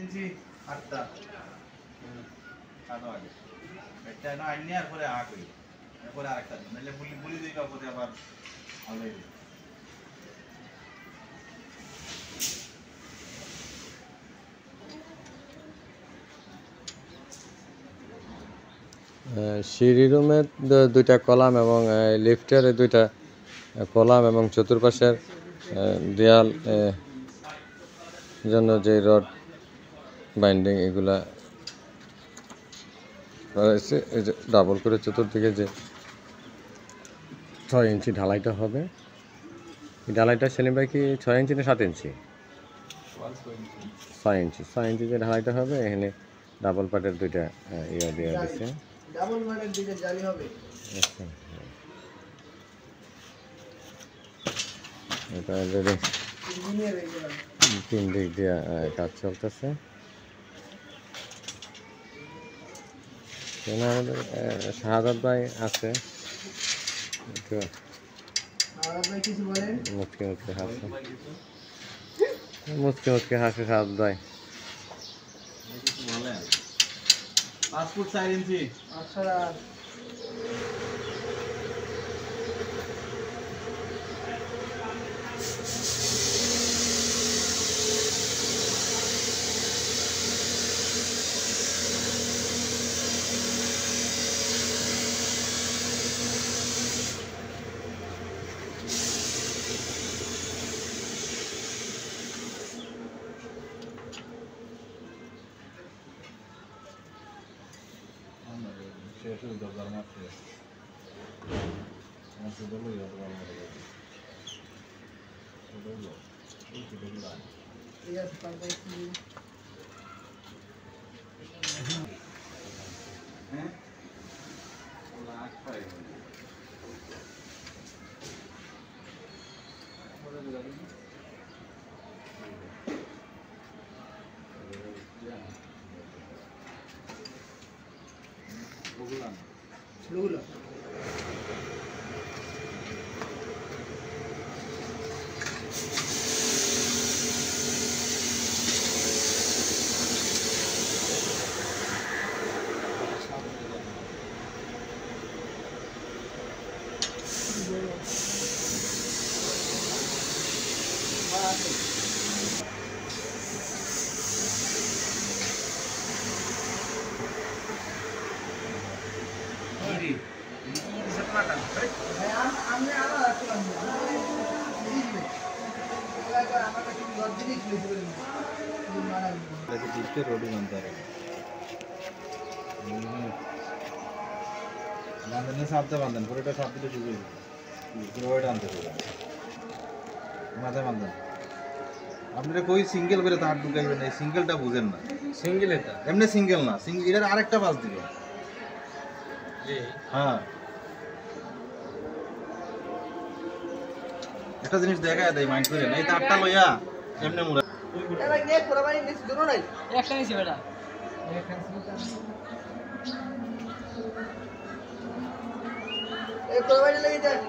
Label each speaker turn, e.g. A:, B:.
A: ইঞ্চি 8টা কাটো আগে এটা না আইনি আর পরে আ করি এরপরে আরেকটা নাহলে বুলি বুলি দিই কাপড়ে আবার আলাই দিই
B: সিঁড়ি রুমের দুইটা কলাম এবং লিফটের দুইটা কলাম এবং চতুর্পাশের দেয়াল জন্য যে রড বাইন্ডিং এগুলা রয়েছে এই যে ডাবল করে চতুর্দিকে যে 6 ইঞ্চি ঢালাইটা হবে এই ঢালাইটা সেলিম ভাই কি 6 ইঞ্চি না 7 ইঞ্চি 6 ইঞ্চি যে ঢালাইটা হবে এখানে ডাবল পাটের দুইটা ইয়া দেওয়া দিচ্ছে
C: ডাবল পাটের দুইটা জালি হবে
B: আচ্ছা এটা অলরেডি তিন দিক দিয়ে কাজ চলতেছে আমাদের শাহাদাত ভাই আছে মুচকে মুচকে হাসে শাহাদাত ভাই
A: 5 ফুট 4 ইঞ্চি
C: আচ্ছা
A: শেষ হয়ে দরকার মাত্র আমার তো বলই দরকার মাত্র
C: ঠিক আছে তারপরে
A: হ্যাঁ লাখ পাই
C: লুগুলো
A: రోడ్డు అంటారు বান্ধনে সাপটা বান্ধন পুরোটা সাপ দিলে ঢুকে পুরোটা আনতে হবে মাথায় বান্ধন আপনারা কই সিঙ্গেল করে তার ঢুকাইবেন এই সিঙ্গেলটা বুঝেন না
D: সিঙ্গেল এটা
A: এমনি সিঙ্গেল না সিঙ্গেল এর আরেকটা বাস দিবেন হ্যাঁ একটা জিনিস দেখায় দেয় মাইন্ড করে এই তারটা লইয়া এমনি মুড়া
C: ভাই নে পুরো ভাই নিচ দূর নাই
D: একটা নিছি বেটা
C: এই পুরো ভাই লাগি যা এই